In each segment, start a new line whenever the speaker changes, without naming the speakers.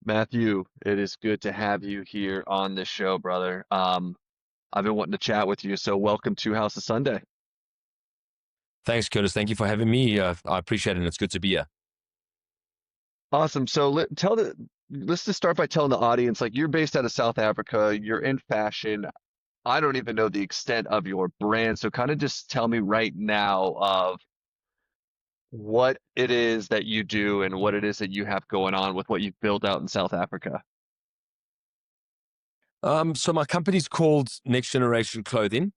Matthew, it is good to have you here on this show, brother. I've been wanting to chat with you, so welcome to House of Sunday.
Thanks, Curtis. Thank you for having me. I appreciate it, and it's good to be here.
Awesome. So let's just start by telling the audience, like you're based out of South Africa, you're in fashion. I don't even know the extent of your brand, so kind of just tell me right now of what it is that you do and what it is that you have going on with what you've built out in South Africa.
So my company's called Next Generation Clothing.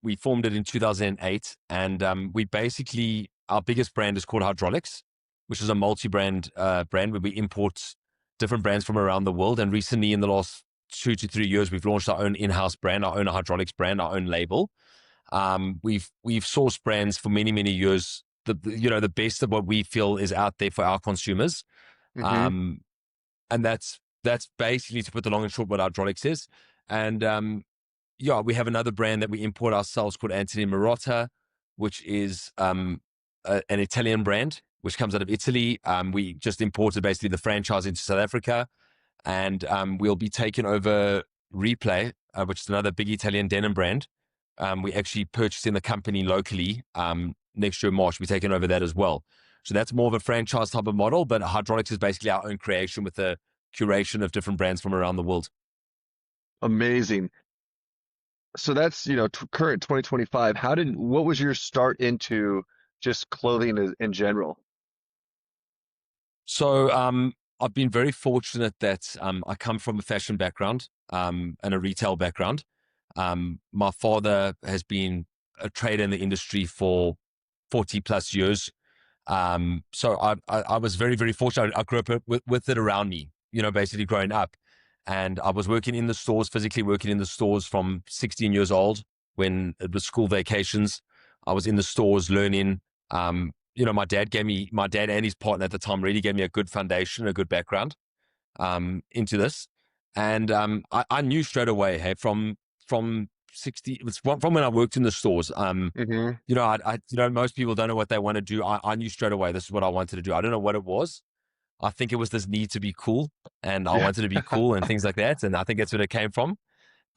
We formed it in 2008, and we basically our biggest brand is called Hydraulics, which is a multi-brand brand where we import different brands from around the world. And recently, in the last 2 to 3 years, we've launched our own in-house brand, our own hydraulics brand, our own label. We've sourced brands for many years. The best of what we feel is out there for our consumers.
Hmm.
Um, and that's basically, to put the long and short, what hydraulics is. And yeah, we have another brand that we import ourselves called Anthony Marotta, which is an Italian brand which comes out of Italy. We just imported basically the franchise into South Africa, and we'll be taking over Replay, which is another big Italian denim brand. We actually purchasing the company locally next year in March. We're taking over that as well. So that's more of a franchise type of model, but hydraulics is basically our own creation with a curation of different brands from around the world.
Amazing. So that's, current 2025. What was your start into just clothing in general?
So I've been very fortunate that I come from a fashion background and a retail background. My father has been a trader in the industry for 40 plus years. So I was very fortunate. I grew up with it around me, basically growing up. And I was working in the stores, physically working in the stores from 16 years old when it was school vacations. I was in the stores learning. My dad and his partner at the time really gave me a good foundation, a good background into this. And I knew straight away, hey, from 60, it was from when I worked in the stores.
Hmm.
Most people don't know what they want to do. I knew straight away this is what I wanted to do. I don't know what it was. I think it was this need to be cool, and I
Yeah.
wanted to be cool and things like that. And I think that's where it came from.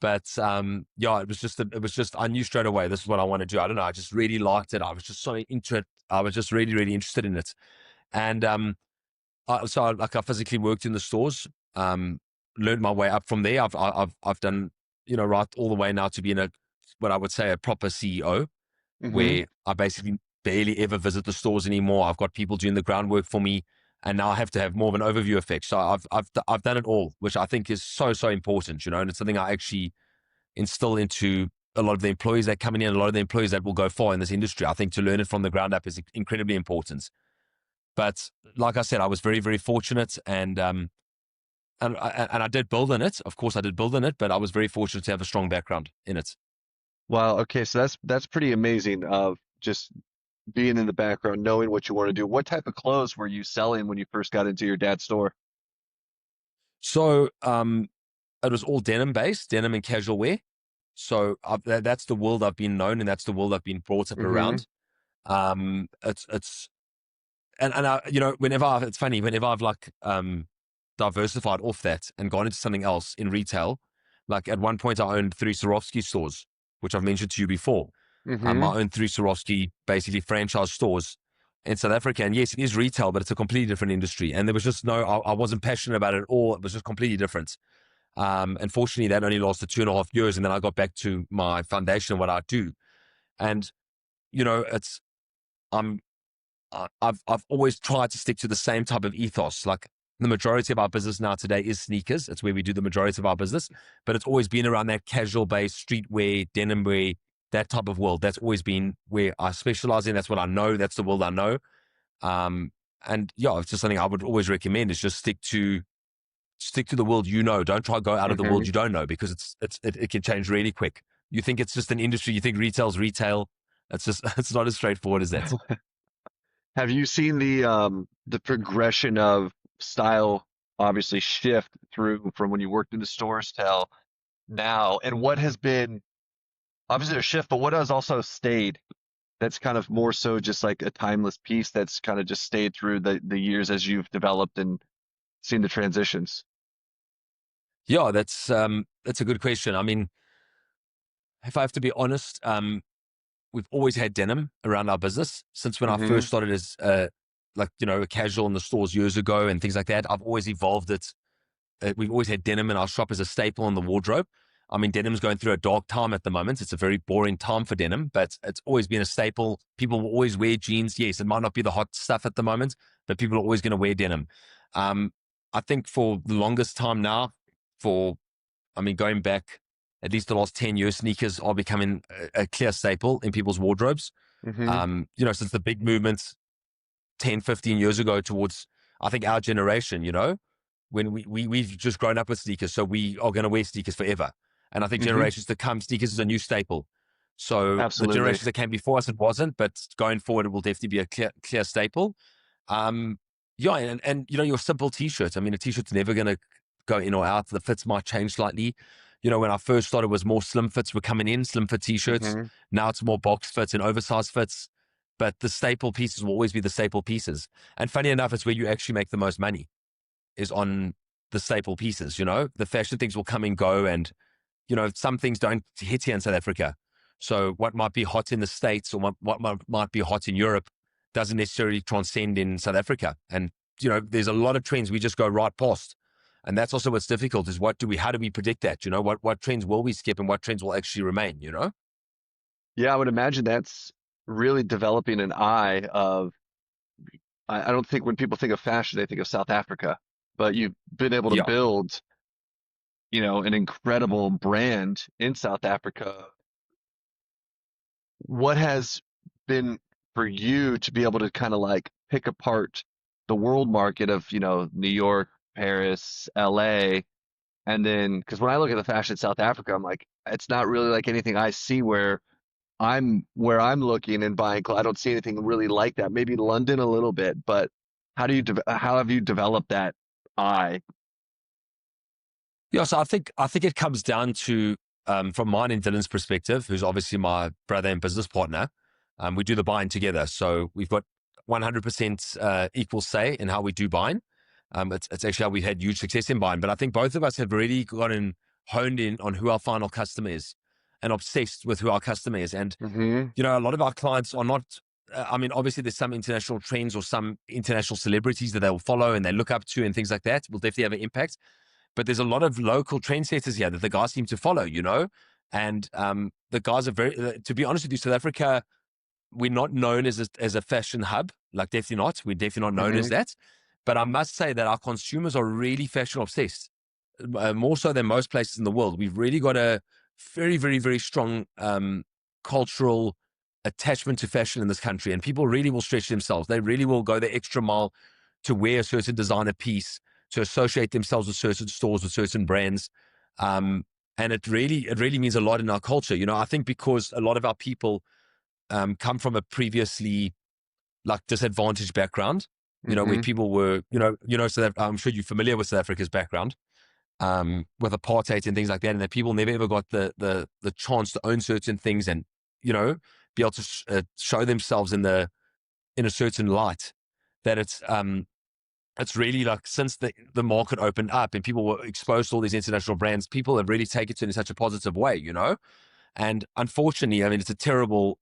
But yeah, it was just I knew straight away this is what I want to do. I don't know. I just really liked it. I was just so into it. I was just really interested in it. And I physically worked in the stores. Learned my way up from there. I've done right all the way now to being a what I would say a proper CEO,
Hmm.
where I basically barely ever visit the stores anymore. I've got people doing the groundwork for me, and now I have to have more of an overview effect. So I've done it all, which I think is so important, and it's something I actually instill into a lot of the employees that come in, a lot of the employees that will go far in this industry. I think to learn it from the ground up is incredibly important. But like I said, I was very fortunate, and I did build in it. Of course, I did build in it, but I was very fortunate to have a strong background in it.
Wow. Okay. So that's pretty amazing of just being in the background, knowing what you want to do. What type of clothes were you selling when you first got into your dad's store?
So it was all denim based, denim and casual wear. So that's the world I've been known, and that's the world I've been brought up
Hmm.
around. It's and I, it's funny whenever I've like diversified off that and gone into something else in retail. Like at one point, I owned three Swarovski stores, which I've mentioned to you before.
Hmm.
I own three Swarovski basically franchise stores in South Africa, and yes, it is retail, but it's a completely different industry. And there was just I wasn't passionate about it at all. It was just completely different. Unfortunately, that only lasted 2.5 years, and then I got back to my foundation of what I do. And it's I'm I've always tried to stick to the same type of ethos. Like the majority of our business now today is sneakers. It's where we do the majority of our business, but it's always been around that casual based streetwear, denim wear, that type of world. That's always been where I specialize in. That's what I know. That's the world I know. Um, and yeah, it's just something I would always recommend is just stick to the world you know. Don't try to go out of the world
Hmm.
you don't know because it can change really quick. You think it's just an industry. You think retail's retail. It's just it's not as straightforward as that.
Have you seen the progression of style obviously shift through from when you worked in the stores till now? And what has been obviously a shift, but what has also stayed that's kind of more so just like a timeless piece that's kind of just stayed through the years as you've developed and seen the transitions?
Yeah, that's a good question. I mean, if I have to be honest, we've always had denim around our business since when I
Mm-hmm.
first started as like a casual in the stores years ago and things like that. I've always evolved it. We've always had denim in our shop as a staple in the wardrobe. I mean, denim's going through a dark time at the moment. It's a very boring time for denim, but it's always been a staple. People will always wear jeans. Yes, it might not be the hot stuff at the moment, but people are always going to wear denim. Um, I think for the longest time now, for I mean, going back at least the last 10 years, sneakers are becoming a clear staple in people's wardrobes.
Mm-hmm.
Since the big movement 10, 15 years ago towards, I think, our generation, when we've just grown up with sneakers, so we are going to wear sneakers forever. And I think
Mm-hmm.
generations to come, sneakers is a new staple. So the
Absolutely.
generations that came before us, it wasn't, but going forward, it will definitely be a clear staple. Um, yeah, and your simple t-shirt. I mean, a t-shirt's never going to go in or out. The fits might change slightly. When I first started, was more slim fits were coming in, slim fit t-shirts.
Mm-hmm.
Now it's more box fits and oversized fits. But the staple pieces will always be the staple pieces. And funny enough, it's where you actually make the most money is on the staple pieces. The fashion things will come and go, and some things don't hit here in South Africa. So what might be hot in the States or what might be hot in Europe doesn't necessarily transcend in South Africa. And, there's a lot of trends we just go right past. And that's also what's difficult is how do we predict that? What trends will we skip and what trends will actually remain?
Yeah, I would imagine that's really developing an eye of, I don't think when people think of fashion, they think of South Africa, but you've been able to
Yeah.
build, an incredible brand in South Africa. What has been for you to be able to kind of like pick apart the world market of, New York, Paris, LA, and then because when I look at the fashion in South Africa, I'm like, it's not really like anything I see where I'm looking and buying clothes. I don't see anything really like that. Maybe London a little bit, but how have you developed that eye?
Yeah, so I think it comes down to from mine and Dylan's perspective, who's obviously my brother and business partner. We do the buying together, so we've got 100% equal say in how we do buying. It's actually how we had huge success in buying. But I think both of us have really gotten honed in on who our final customer is, and obsessed with who our customer is. And
Hmm.
a lot of our clients are not. I mean, obviously, there's some international trends or some international celebrities that they'll follow and they look up to and things like that. Will definitely have an impact, but there's a lot of local trendsetters here that the guys seem to follow. And the guys are to be honest with you, South Africa, we're not known as a fashion hub, like definitely not. We're definitely not known as
Hmm.
that. But I must say that our consumers are really fashion obsessed, more so than most places in the world. We've really got a very, very, very strong cultural attachment to fashion in this country, and people really will stretch themselves. They really will go the extra mile to wear a certain designer piece, to associate themselves with certain stores, with certain brands. Um, and it really means a lot in our culture. I think because a lot of our people come from a previously like disadvantaged background, where
Hmm.
people were, I'm sure you're familiar with South Africa's background, with apartheid and things like that, and that people never ever got the chance to own certain things and, be able to show themselves in a certain light. That it's really like since the market opened up and people were exposed to all these international brands, people have really taken it in such a positive way. And unfortunately, I mean, it's a terrible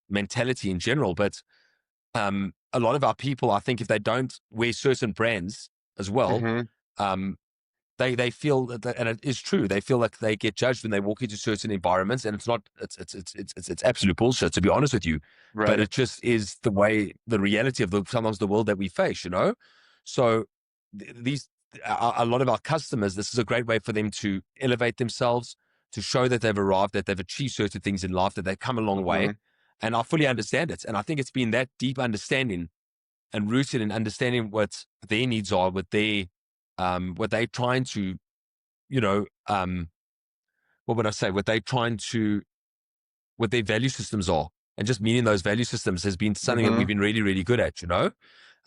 mentality in general, but a lot of our people, I think, if they don't wear certain brands as well,
Hmm.
um, they feel and it is true. They feel like they get judged when they walk into certain environments, and it's not. It's absolute bullshit, to be honest with you. But
Right.
it just is the reality of sometimes the world that we face. So these a lot of our customers, this is a great way for them to elevate themselves, to show that they've arrived, that they've achieved certain things in life, that they've come a long way.
Hmm.
And I fully understand it. And I think it's been that deep understanding and rooted in understanding what their needs are, what they're trying to, you know, what would I say? What their value systems are, and just meeting those value systems has been something that we've
Hmm.
been really, really good at.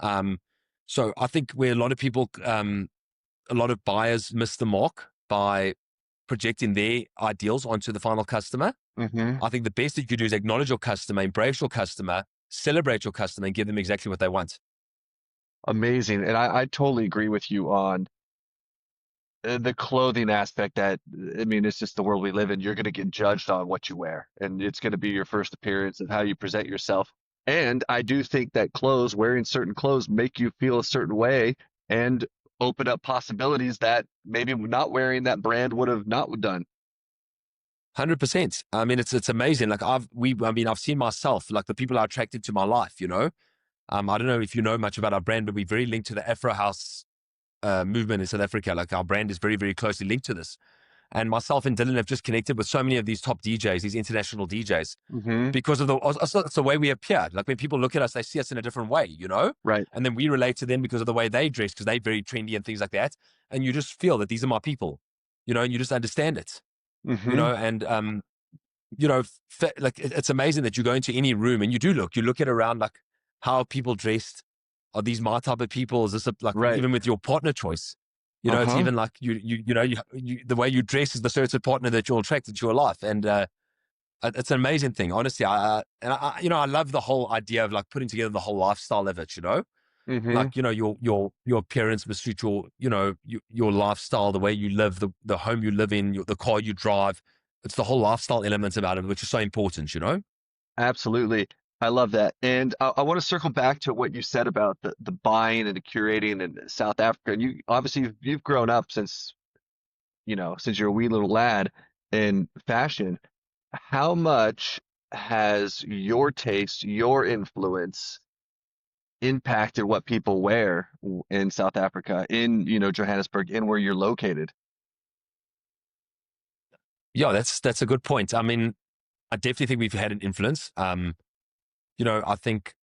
Um, so I think where a lot of people, a lot of buyers miss the mark by projecting their ideals onto the final customer.
Hmm.
I think the best that you could do is acknowledge your customer, embrace your customer, celebrate your customer, and give them exactly what they want.
Amazing. And I totally agree with you on the clothing aspect that, I mean, it's just the world we live in. You're going to get judged on what you wear, and it's going to be your first appearance of how you present yourself. And I do think that clothes, wearing certain clothes, make you feel a certain way and open up possibilities that maybe not wearing that brand would have not done.
100%. I mean, it's amazing. Like I mean, I've seen myself, like the people I attracted to my life, you know. I don't know if you know much about our brand, but we're very linked to the Afro House movement in South Africa. Like our brand is very, very closely linked to this. And myself and Dylan have just connected with so many of these top DJs, these international DJs,
Hmm.
because of it's the way we appear. Like when people look at us, they see us in a different way, you know?
Right.
And then we relate to them because of the way they dress, because they're very trendy and things like that. And you just feel that these are my people, you know, and you just understand it, you
Hmm.
know? And, you know, like it's amazing that you go into any room and you look at around like how people dressed. Are these my type of people? Is this like
Right.
even with your partner choice? You know, it's
Uh-huh.
even like the way you dress is the certain partner that you'll attract into your life. And, it's an amazing thing, honestly. You know, I love the whole idea of like putting together the whole lifestyle of it. You know,
Hmm.
like you know, your appearance must suit your, you know, your lifestyle, the way you live, the home you live in, the car you drive. It's the whole lifestyle elements about it, which is so important. You know.
Absolutely. I love that. And I want to circle back to what you said about the buying and the curating in South Africa. And you obviously you've grown up since, since you're a wee little lad in fashion. How much has your taste, your influence impacted what people wear in South Africa, in, Johannesburg, in where you're located?
Yeah, that's a good point. I mean, I definitely think we've had an influence. You know, I think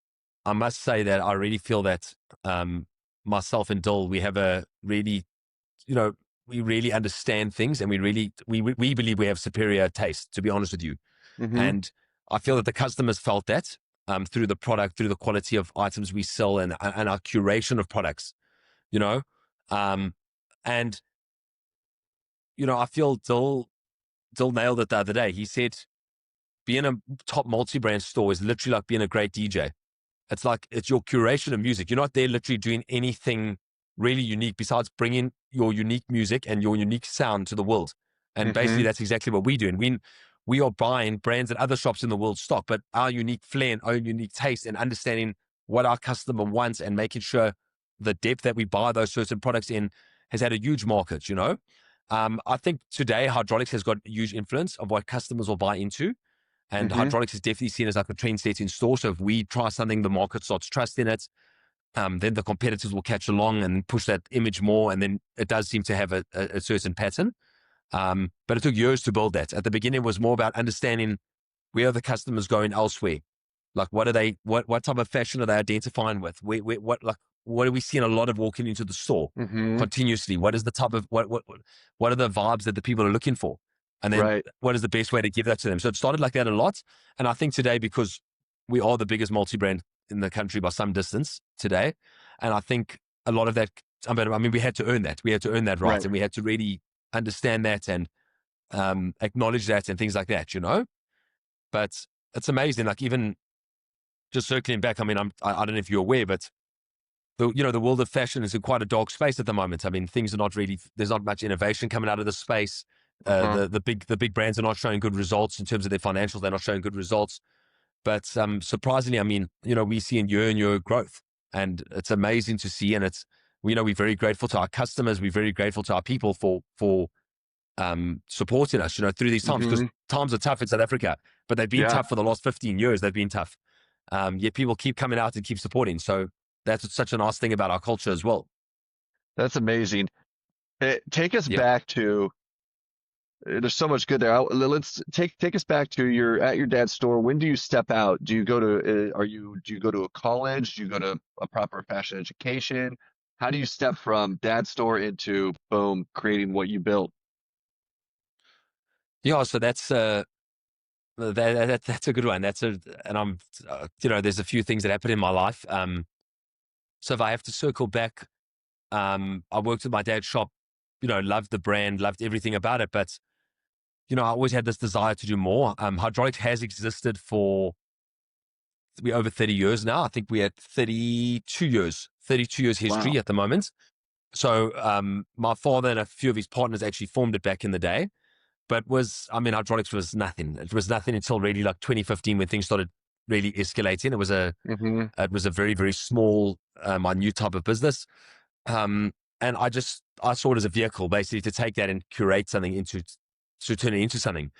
I must say that I really feel that um, myself and Dill, we have a really, you know, we really understand things, and we believe we have superior taste. To be honest with you,
Hmm.
and I feel that the customers felt that through the product, through the quality of items we sell, and our curation of products. You know, um, and you know, I feel Dill nailed it the other day. He said being a top multi-brand store is literally like being a great DJ. It's like it's your curation of music. You're not there literally doing anything really unique besides bringing your unique music and your unique sound to the world. And basically,
Hmm.
that's exactly what we're doing. We are buying brands that other shops in the world stock, but our unique flair and our unique taste and understanding what our customer wants and making sure the depth that we buy those certain products in has had a huge market, you know? I think today hydraulics has got a huge influence of what customers will buy into. And
Hmm.
hydraulics is definitely seen as like a trend set in store. So if we try something, the market starts trusting it. Then the competitors will catch along and push that image more. And then it does seem to have a certain pattern. But it took years to build that. At the beginning, it was more about understanding where are the customers going elsewhere. Like, what type of fashion are they identifying with? What are we seeing a lot of walking into the store
Hmm.
continuously? What is the type of, what are the vibes that the people are looking for? And then
Right.
what is the best way to give that to them? So it started like that a lot. And I think today, because we are the biggest multi-brand in the country by some distance today. And I think a lot of that, I mean, we had to earn that. We had to earn that right.
Right.
And we had to really understand that and acknowledge that and things like that, you know? But it's amazing. Like even just circling back, I mean, I don't know if you're aware, but the world of fashion is in quite a dark space at the moment. I mean, things are not really, there's not much innovation coming out of the space.
Uh-huh.
The big brands are not showing good results in terms of their financials. They're not showing good results. But surprisingly, I mean, we see in year growth, and it's amazing to see. And we're very grateful to our customers. We're very grateful to our people for supporting us, through these times, because
Hmm.
times are tough in South Africa, but they've been
Yeah,
tough for the last 15 years. They've been tough. Yet people keep coming out and keep supporting. So that's such a nice thing about our culture as well.
that's amazing. Take us
Yeah.
back to there's so much good there. Let's take us back to you're at your dad's store. When do you step out? Do you go to do you go to a college? Do you go to a proper fashion education? How do you step from dad's store into boom, creating what you built?
Yeah. So that's a good one. And I'm, there's a few things that happened in my life. So if I have to circle back, I worked at my dad's shop, loved the brand, loved everything about it. But, I always had this desire to do more. Hydraulic has existed for we over 30 years now. I think we had 32 years 32 years history
Wow.
at the moment. So my father and a few of his partners actually formed it back in the day, but hydraulics was nothing. It was nothing until really like 2015 when things started really escalating.
Hmm.
It was a very, very small, minute type of business. And I saw it as a vehicle basically to take that and curate something to turn it into something.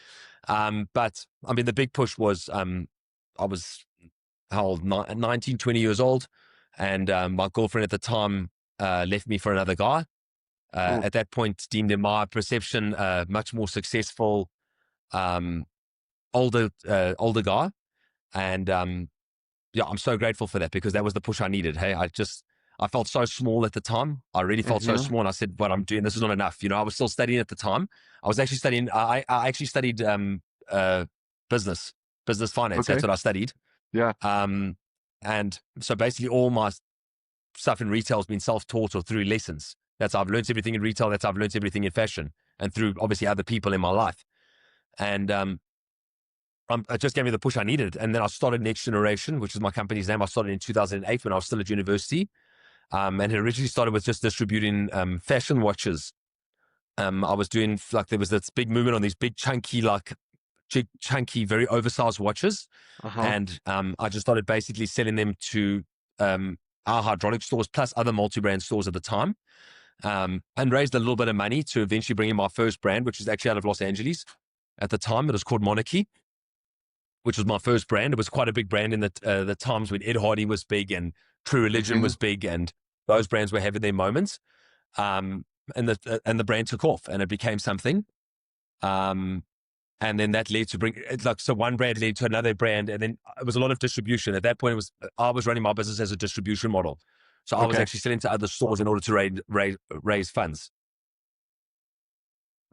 But I mean, the big push was, I was how old, 19, 20 years old. And my girlfriend at the time left me for another guy.
Oh,
At that point, deemed in my perception, much more successful, um, older guy. And yeah, I'm so grateful for that because that was the push I needed. Hey, I felt so small at the time. I really felt so
hmm.
small. And I said, what I'm doing, this is not enough. I was still studying at the time. I was actually studying, I actually studied uh, business, business finance. That's
Okay.
what I studied.
Yeah.
Um, and so basically all my stuff in retail has been self-taught or through lessons. That's how I've learned everything in retail. That's how I've learned everything in fashion and through obviously other people in my life. And it just gave me the push I needed. And then I started Next Generation, which is my company's name. I started in 2008 when I was still at university. And it originally started with just distributing fashion watches. I was doing like there was this big movement on these big chunky, very oversized watches,
Uh-huh.
and I just started basically selling them to our hydraulic stores plus other multi-brand stores at the time, and raised a little bit of money to eventually bring in my first brand, which was actually out of Los Angeles at the time. It was called Monarchy, which was my first brand. It was quite a big brand in the times when Ed Hardy was big and True Religion
Hmm.
was big, and those brands were having their moments. Um, and the brand took off, and it became something. Um, and then that led to so one brand led to another brand, and then it was a lot of distribution. At that point, I was running my business as a distribution model, so I was
Okay.
actually selling to other stores in order to raise funds.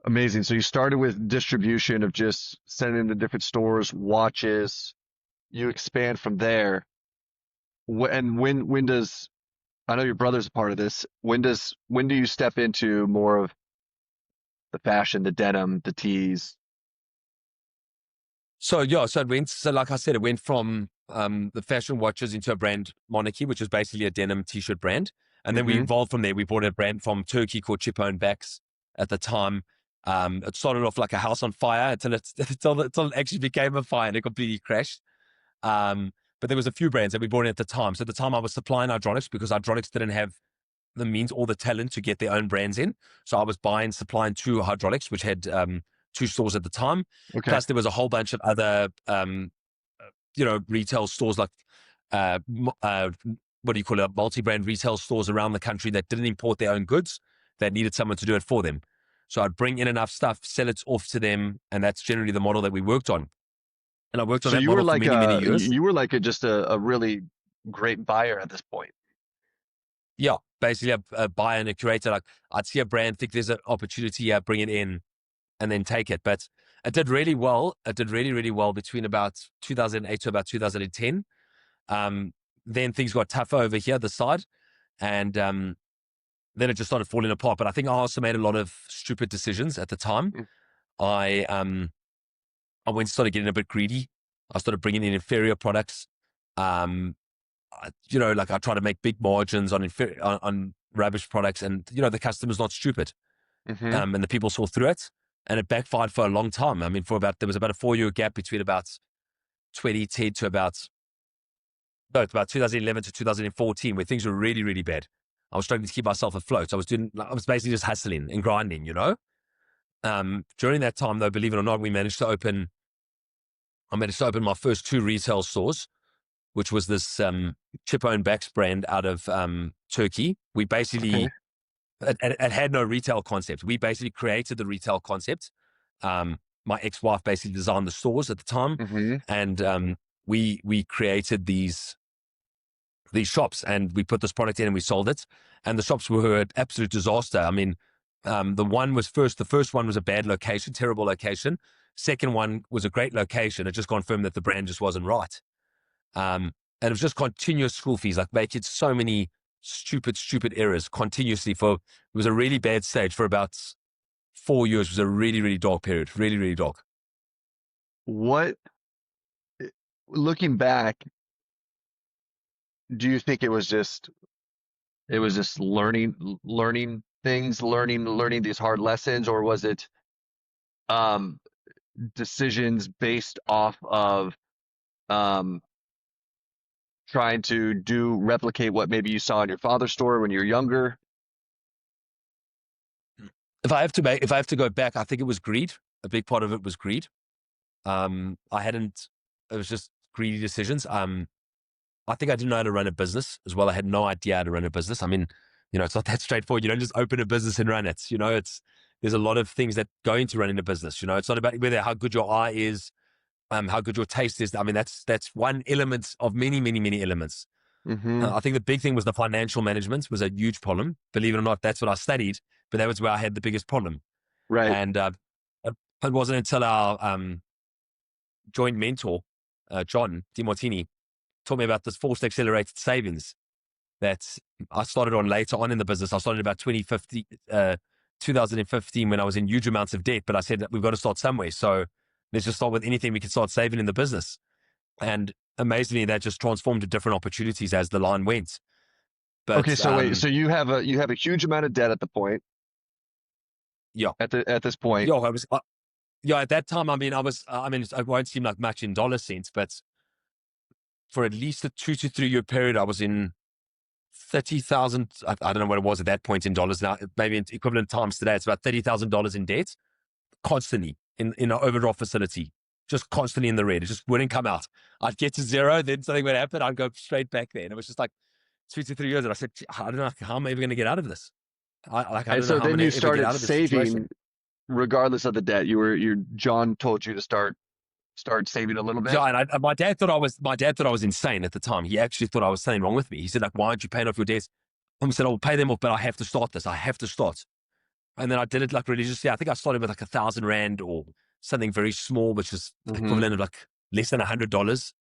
Amazing. So you started with distribution of just sending to different stores, watches. You expand from there. And when does I know your brother's a part of this. When do you step into more of the fashion, the denim, the tees?
So yeah, so it went. So like I said, it went from the fashion watches into a brand Monarchy, which is basically a denim t-shirt brand, and then we
Hmm.
evolved from there. We bought a brand from Turkey called Chip-Owned Backs at the time. It started off like a house on fire until it actually became a fire and it completely crashed. But there was a few brands that we brought in at the time. So at the time I was supplying hydraulics because hydraulics didn't have the means or the talent to get their own brands in. So I was supplying to hydraulics, which had two stores at the time.
Okay.
Plus there was a whole bunch of other, retail stores like, uh, what do you call it? Multi-brand retail stores around the country that didn't import their own goods that needed someone to do it for them. So I'd bring in enough stuff, sell it off to them. And that's generally the model that we worked on. And I worked on
So
that
you were
model for
like
many, many years.
just a really great buyer at this point.
Yeah, basically a buyer and a curator. Like I'd see a brand, think there's an opportunity here, bring it in, and then take it. But it did really well. It did really, really well between about 2008 to about 2010. Um, then things got tougher over here, the side, and then it just started falling apart. But I think I also made a lot of stupid decisions at the time. I I went started getting a bit greedy. I started bringing in inferior products. Um, like I try to make big margins on rubbish products, and the customer's not stupid.
Mm-hmm.
And the people saw through it, and it backfired for a long time. I mean, there was about a 4 year gap between about 2010 to about 2011 to 2014, where things were really, really bad. I was struggling to keep myself afloat. I was basically just hustling and grinding. During that time, though, believe it or not, I managed to open my first two retail stores, which was this Chip-Owned Backs brand out of Turkey. We
Okay.
basically it had no retail concept. We basically created the retail concept. My ex-wife basically designed the stores at the time,
Mm-hmm.
and we created these shops, and we put this product in and we sold it. And the shops were an absolute disaster. I mean, the first one was a bad location, terrible location. Second one was a great location. It just confirmed that the brand just wasn't right. And it was just continuous school fees, like making so many stupid errors continuously it was a really bad stage for about 4 years. It was a really, really dark period, really, really dark.
What, looking back, do you think it was just It was just learning things, learning these hard lessons, or was it um, decisions based off of um, trying to replicate what maybe you saw in your father's store when you were younger?
If I have to go back, I think it was greed. A big part of it was greed. I hadn't. It was just greedy decisions. I think I didn't know how to run a business as well. I had no idea how to run a business. I mean, it's not that straightforward. You don't just open a business and run it. There's a lot of things that go into running a business. It's not about whether how good your eye is, how good your taste is. I mean, that's one element of many, many, many elements.
Hmm.
I think the big thing was the financial management was a huge problem. Believe it or not, that's what I studied, but that was where I had the biggest problem.
Right.
And it wasn't until our joint mentor, John DiMartini, taught me about this forced accelerated savings that I started on later on in the business. I started about 2015 when I was in huge amounts of debt, but I said that we've got to start somewhere. So let's just start with anything we can start saving in the business. And amazingly, that just transformed to different opportunities as the line went.
Okay,
But
so wait, so you have a huge amount of debt at the point
yeah,
at this point.
yeah, yeah. At that time, I mean, it won't seem like much in dollar sense, but for at least a 2 to 3 year period, I was in 30,000. I don't know what it was at that point in dollars now. Maybe in equivalent times today, it's about $30,000 in debt constantly in an overdraft facility, just constantly in the red. It just wouldn't come out. I'd get to zero, then something would happen. I'd go straight back there. And it was just like 2 to 3 years. And I said, I don't know, how am I ever going to get out of this? I
And
don't know
so
how I'm
then
going
you
to ever get
started
out of this situation.
saving regardless of the debt. John told you to start saving a little bit.
Yeah, and my dad thought I was insane at the time. He actually thought I was something wrong with me. He said, like, why aren't you paying off your debts? I said, I'll pay them off, but I have to start this. I have to start. And then I did it like religiously. I think I started with like 1,000 rand or something very small, which is
Hmm.
equivalent of like less than $100.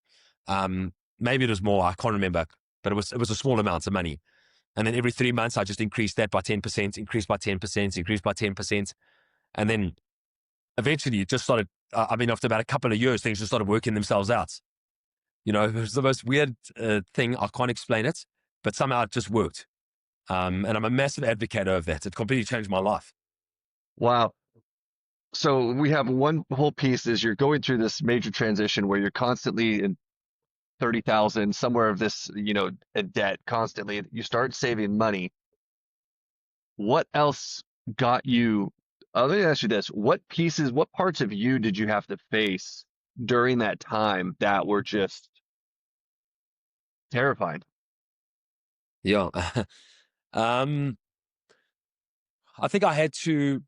Maybe it was more. I can't remember, but it was a small amount of money. And then every 3 months, I just increased that by 10%, increased by 10%, increased by 10%. And then eventually it just started. I mean, after about a couple of years, things just started working themselves out. It was the most weird thing. I can't explain it, but somehow it just worked. And I'm a massive advocate of that. It completely changed my life.
Wow. So we have one whole piece is you're going through this major transition where you're constantly in 30,000 somewhere of this, a debt constantly. You start saving money. What else got you? Let me ask you this. What parts of you did you have to face during that time that were just terrifying?
Yeah. um, I think I had to.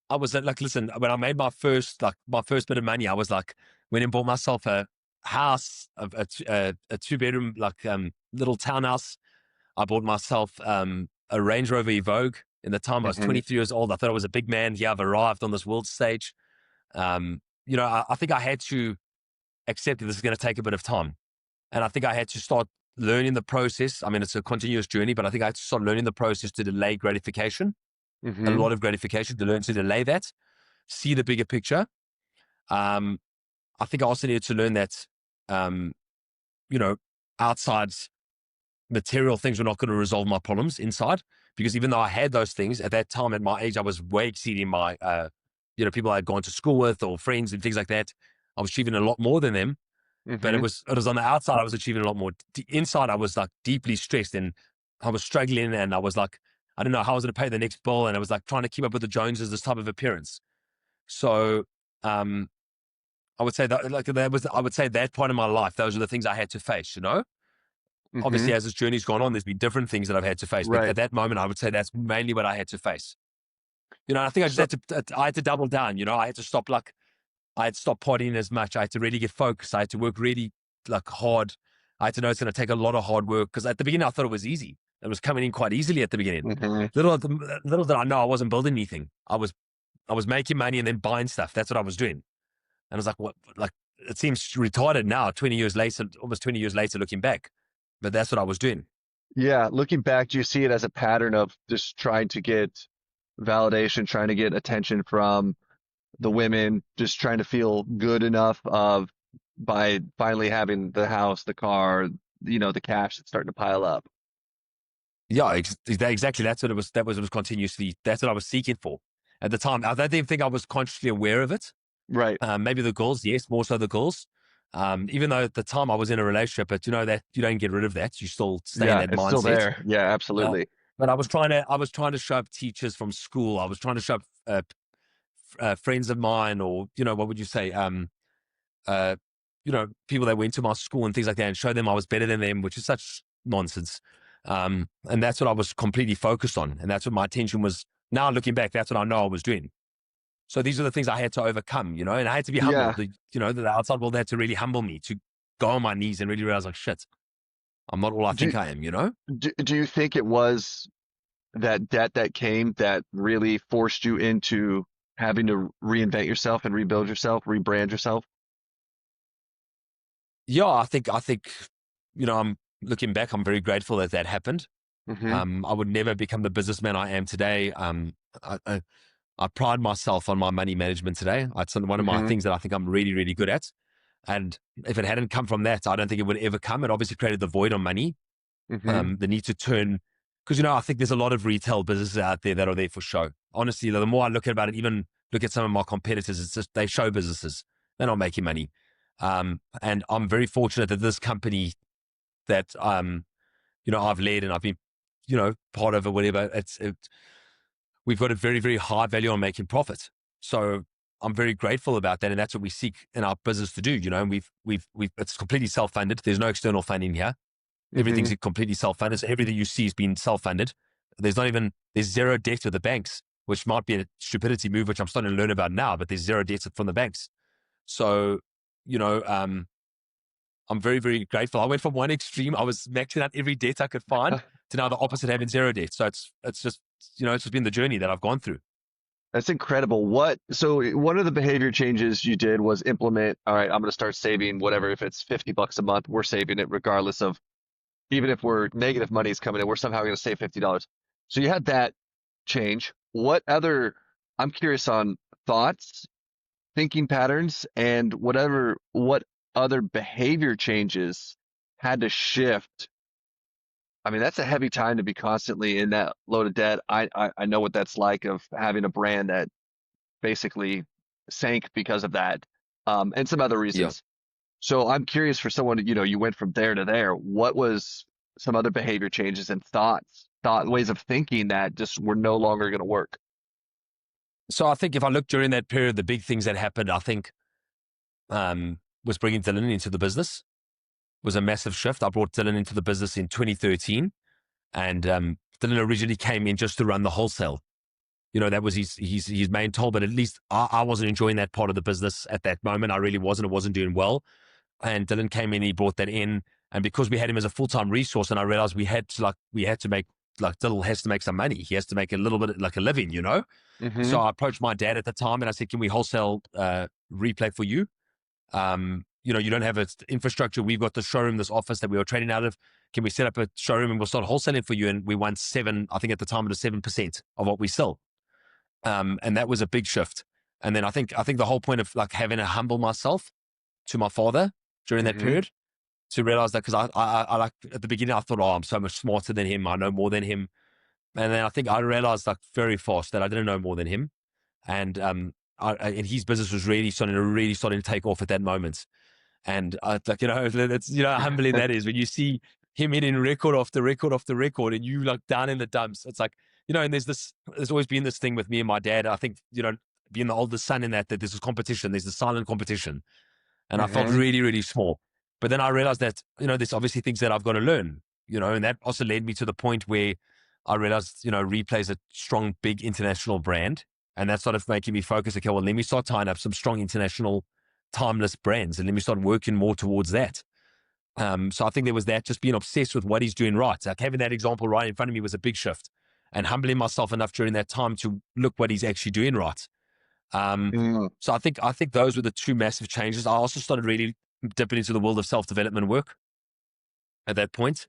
I was like, listen, when I made my first bit of money, I was like, went and bought myself a house, a 2 bedroom, like, little townhouse. I bought myself, a Range Rover Evoque. In the time I was
Hmm.
23 years old, I thought I was a big man. Yeah, I've arrived on this world stage. I think I had to accept that this is going to take a bit of time. And I think I had to start learning the process. I mean, it's a continuous journey, but I think I had to start learning the process to delay gratification, a
Hmm.
lot of gratification, to learn to delay that, see the bigger picture. Um, I think I also needed to learn that, um, you know, outside material things were not going to resolve my problems inside. Because even though I had those things at that time, at my age, I was way exceeding my, people I had gone to school with or friends and things like that. I was achieving a lot more than them, but it
Hmm.
was on the outside. I was achieving a lot more. Inside, I was like deeply stressed and I was struggling, and I was like, I don't know how I was going to pay the next bill, and I was like trying to keep up with the Joneses, this type of appearance. So, um, I would say that, like, I would say that part of my life, those are the things I had to face.
Hmm.
Obviously, as this journey's gone on, there's been different things that I've had to face, but
Right.
at that moment, I would say that's mainly what I had to face. I think I just
So,
I had to double down. I had to stop, like, I had to stop partying as much. I had to really get focused. I had to work really, like, hard. I had to know it's going to take a lot of hard work, because at the beginning I thought it was easy. It was coming in quite easily at the beginning.
mhm.
Little did I know I wasn't building anything. I was making money and then buying stuff. That's what I was doing. And I was like, what? Like, it seems retarded now, 20 years later, almost 20 years later, looking back. But that's what I was doing.
Yeah, looking back, do you see it as a pattern of just trying to get validation, trying to get attention from the women, just trying to feel good enough of by finally having the house, the car, the cash that's starting to pile up?
Yeah, exactly. That's what it was. It was continuously. That's what I was seeking for at the time. I don't even think I was consciously aware of it.
Right.
Maybe the girls, yes, more so the girls. Even though at the time I was in a relationship, but you know that you don't get rid of that. You still stay in
Yeah,
that
it's still
mindset.
there. Yeah,
Uh,
absolutely.
but I was trying to show up teachers from school. I was trying to show up friends of mine, or you know, what would you say? Uh, you know, people that went to my school and things like that, and show them I was better than them, which is such nonsense. And that's what I was completely focused on, and that's what my attention was. Now looking back, that's what I know I was doing. So these are the things I had to overcome, you know, and I had to be humble.
Yeah.
You know, the outside world had to really humble me to go on my knees and really realize, like, shit, I'm not all I
Do
think I am, you know?
do you think it was that debt that came that really forced you into having to reinvent yourself and rebuild yourself, rebrand yourself?
Yeah, I think, you know, I'm looking back, I'm very grateful that that happened.
Hmm.
I would never become the businessman I am today. I, I, I pride myself on my money management today. It's one of my
Hmm.
things that I think I'm really, really good at. And if it hadn't come from that, I don't think it would ever come. It obviously created the void on money,
Hmm.
the need to turn, because, you know, I think there's a lot of retail businesses out there that are there for show. Honestly, the more I look about it, even look at some of my competitors, it's just they show businesses. They're not making money. And I'm very fortunate that this company that, you know, I've led and I've been, you know, part of or whatever, we've got a very, very high value on making profit. So I'm very grateful about that. And that's what we seek in our business to do, you know, and it's completely self-funded. There's no external funding here.
Hmm.
Everything's completely self-funded. So everything you see has been self-funded. There's zero debt with the banks, which might be a stupidity move, which I'm starting to learn about now, but there's zero debt from the banks. So, you know, I'm very, very grateful. I went from one extreme, I was maxing out every debt I could find, to now the opposite, having zero debt. So it's just, you know, it's just been the journey that I've gone through.
That's incredible. So one of the behavior changes you did was implement, all right, I'm going to start saving whatever, if it's $50 a month, we're saving it regardless of, even if we're negative money is coming in, we're somehow going to save $50. So you had that change. I'm curious on thoughts, thinking patterns, and what other behavior changes had to shift. I mean, that's a heavy time to be constantly in that load of debt. I know what that's like of having a brand that basically sank because of that, and some other
Yeah.
reasons. So I'm curious for someone, you went from there to there. What was some other behavior changes and thought ways of thinking that just were no longer going to work?
So I think if I look during that period, the big things that happened, I think, was bringing Dylan into the business was a massive shift. I brought Dylan into the business in 2013, and Dylan originally came in just to run the wholesale. You know, that was his main toll, but at least I wasn't enjoying that part of the business at that moment. I really wasn't. It wasn't doing well. And Dylan came in, he brought that in. And because we had him as a full-time resource, and I realized we had to make, like, Dylan has to make some money. He has to make a little bit like a living, you know?
Hmm.
So I approached my dad at the time and I said, can we wholesale replay for you? You know, you don't have infrastructure. We've got the showroom, this office that we were trading out of. Can we set up a showroom and we'll start wholesaling for you? And we won I think at the time it was 7% of what we sell. And that was a big shift. And then I think the whole point of like having to humble myself to my father during that
Hmm.
period, to realize that, because I like at the beginning I thought, oh, I'm so much smarter than him, I know more than him. And then I think I realized like very fast that I didn't know more than him. And and his business was really starting to take off at that moment. And I like, you know, it's, you know, how humbling that is when you see him hitting record after record after record and you like down in the dumps. It's like, you know, and there's always been this thing with me and my dad. I think, you know, being the oldest son in that there's this competition, there's the silent competition. And I felt
Hmm.
really, really small. But then I realized that, you know, there's obviously things that I've got to learn, you know, and that also led me to the point where I realized, you know, Replay is a strong, big international brand. And that started making me focus, okay, well, let me start tying up some strong international timeless brands and let me start working more towards that. So I think there was that, just being obsessed with what he's doing right. Like having that example right in front of me was a big shift, and humbling myself enough during that time to look what he's actually doing right. Um,
Hmm.
so I think those were the two massive changes. I also started really dipping into the world of self-development work at that point.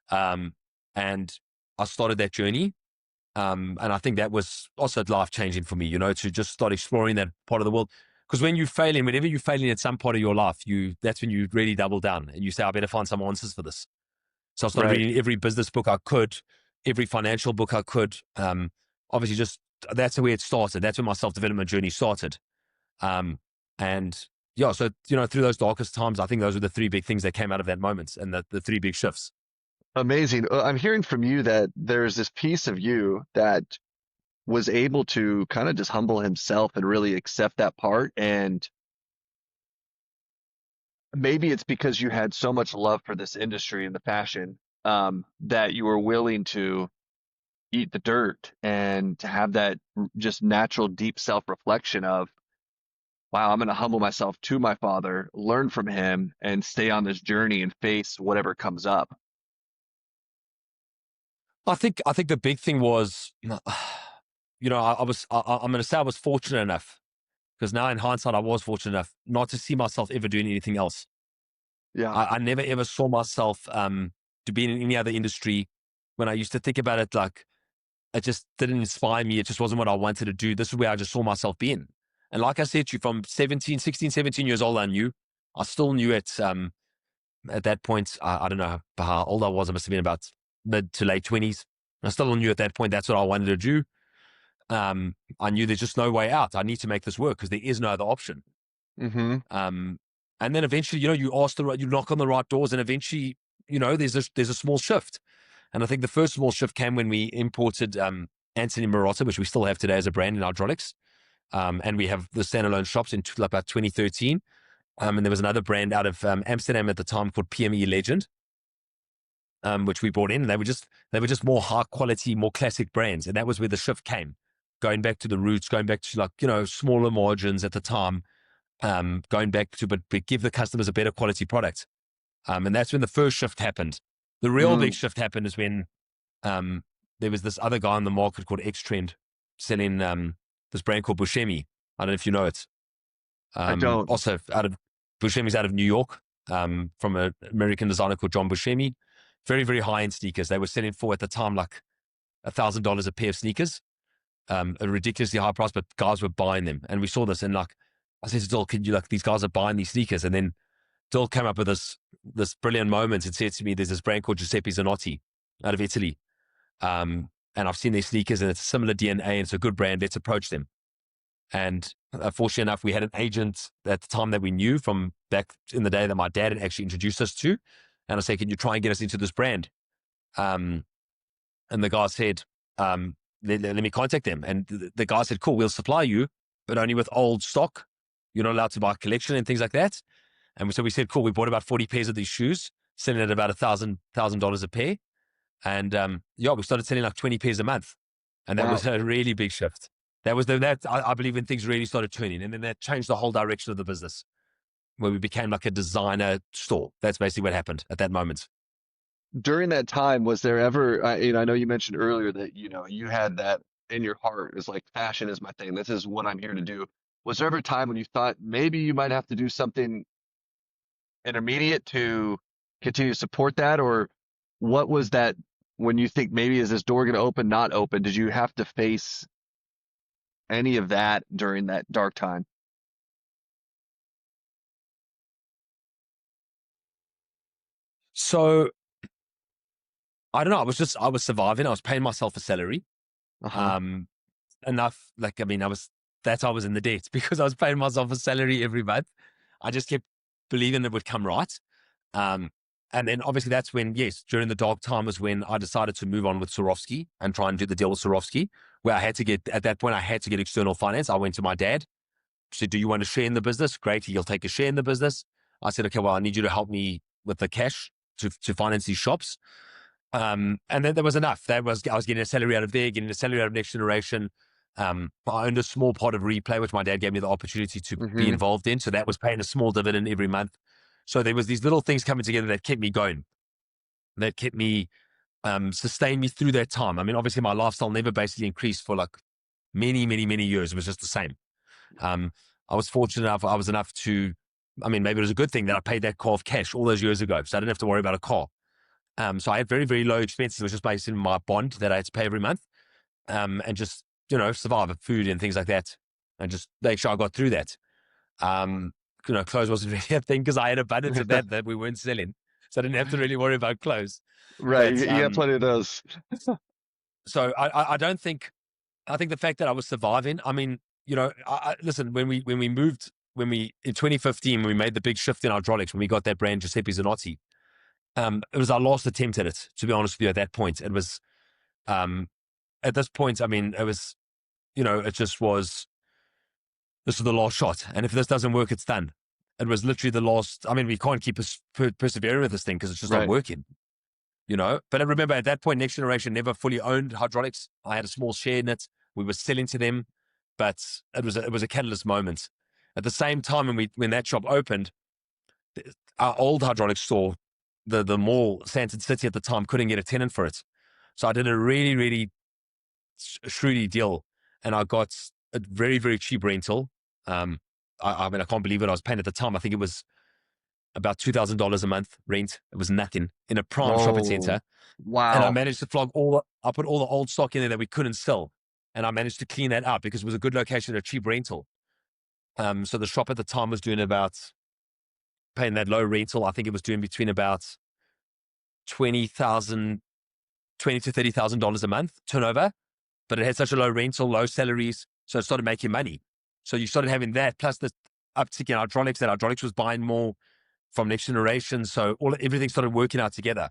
Um, and I started that journey. And I think that was also life changing for me, you know, to just start exploring that part of the world. Because when you fail in, whenever you're failing at some part of your life, that's when you really double down and you say, I better find some answers for this. So I started
Right.
reading every business book I could every financial book I could. Obviously, just that's where it started. That's where my self development journey started. Um, and yeah, so through those darkest times, I think those were the three big things that came out of that moment, and the three big shifts.
Amazing. I'm hearing from you that there's this piece of you that was able to kind of just humble himself and really accept that part. And maybe it's because you had so much love for this industry and the fashion, that you were willing to eat the dirt and to have that just natural, deep self-reflection of, wow, I'm going to humble myself to my father, learn from him, and stay on this journey and face whatever comes up.
I think the big thing was, I'm going to say I was fortunate enough, because now in hindsight, I was fortunate enough not to see myself ever doing anything else.
Yeah.
I never ever saw myself to be in any other industry. When I used to think about it, like, it just didn't inspire me. It just wasn't what I wanted to do. This is where I just saw myself being. And like I said to you, from 16, 17 years old, I still knew it. At that point, I don't know how old I was. I must have been about mid to late 20s. I still knew at that point that's what I wanted to do. I knew there's just no way out. I need to make this work because there is no other option.
Mm-hmm.
Um, and then eventually, you knock on the right doors, and eventually, there's a small shift. And I think the first small shift came when we imported Anthony Marotta, which we still have today as a brand in hydraulics. And we have the standalone shops in about 2013. And there was another brand out of Amsterdam at the time called PME Legend, which we brought in. And they were just more high quality, more classic brands. And that was where the shift came, going back to the roots, going back to smaller margins at the time, going back to but give the customers a better quality product. And that's when the first shift happened. The real big
Mm,
shift happened is when um, there was this other guy on the market called X Trend selling this brand called Buscemi. I don't know if you know it.
I don't.
Also, Buscemi's out of New York, from an American designer called John Buscemi. Very, very high end sneakers. They were selling for at the time like $1,000 a pair of sneakers, a ridiculously high price, but guys were buying them. And we saw this, and like I said to Dill, "Could you these guys are buying these sneakers?" And then Dill came up with this brilliant moment and said to me, "There's this brand called Giuseppe Zanotti out of Italy. And I've seen their sneakers and it's a similar DNA and it's a good brand. Let's approach them." And fortunately enough, we had an agent at the time that we knew from back in the day that my dad had actually introduced us to. And I said, "Can you try and get us into this brand?" Um, and the guy said, let me contact them. And the guy said, "Cool, we'll supply you, but only with old stock. You're not allowed to buy a collection and things like that." And so we said, "Cool." We bought about 40 pairs of these shoes, selling at about $1,000 a pair. And yeah, we started selling like 20 pairs a month. And that was
Wow.
a really big shift. I believe when things really started turning. And then that changed the whole direction of the business, where we became like a designer store. That's basically what happened at that moment.
During that time, was there ever, I know you mentioned earlier that, you had that in your heart. It's like, fashion is my thing. This is what I'm here to do. Was there ever a time when you thought maybe you might have to do something intermediate to continue to support that? Or what was that when you think maybe is this door going to open, not open? Did you have to face any of that during that dark time?
So I don't know. I was surviving. I was paying myself a salary.
Uh-huh.
Um, enough. Like, I mean, I was in the debt because I was paying myself a salary every month. I just kept believing it would come right. Um, and then obviously that's when, yes, during the dark time was when I decided to move on with Swarovski and try and do the deal with Swarovski, where at that point, I had to get external finance. I went to my dad, said, "Do you want to share in the business?" Great. He'll take a share in the business. I said, "Okay, well, I need you to help me with the cash to finance these shops." And then there was enough. I was getting a salary out of there, getting a salary out of Next Generation. I owned a small part of Replay, which my dad gave me the opportunity to be
Mm-hmm.
involved in. So that was paying a small dividend every month. So there was these little things coming together that kept me going, that kept me, sustained me through that time. I mean, obviously my lifestyle never basically increased for like many, many, many years. It was just the same. Um, I was fortunate enough, I was enough to, I mean, maybe it was a good thing that I paid that car off cash all those years ago. So I didn't have to worry about a car. So I had very, very low expenses. It was just based in my bond that I had to pay every month, and just, survive with food and things like that, and just make sure I got through that. Um, clothes wasn't really a thing because I had abundance of that we weren't selling. So I didn't have to really worry about clothes.
Right.
But
You got plenty of those.
So I don't think, I think the fact that I was surviving, I mean, listen, when we moved, when we, in 2015, when we made the big shift in hydraulics, when we got that brand Giuseppe Zanotti, it was our last attempt at it, to be honest with you, at that point. It was, um, at this point, I mean, it was, it just was, this is the last shot. And if this doesn't work, it's done. It was literally the last, I mean, we can't keep persevering with this thing because it's just not
Right.
working. But I remember at that point, Next Generation never fully owned hydraulics. I had a small share in it. We were selling to them, but it was a catalyst moment. At the same time, when that shop opened, our old hydraulics store, the mall, Santon City at the time, couldn't get a tenant for it. So I did a really, really shrewdy deal, and I got a very, very cheap rental. I mean, I can't believe it. I was paying at the time, I think it was about $2,000 a month rent. It was nothing in a prime shopping
Whoa.
center. And I
Wow.
managed to I put all the old stock in there that we couldn't sell. And I managed to clean that up because it was a good location, a cheap rental. So the shop at the time was doing about, paying that low rental, I think it was doing between about 20,000, $20,000 to $30,000 a month turnover, but it had such a low rental, low salaries. So it started making money. So you started having that plus the uptick in hydraulics, that hydraulics was buying more from Next Generation. So everything started working out together.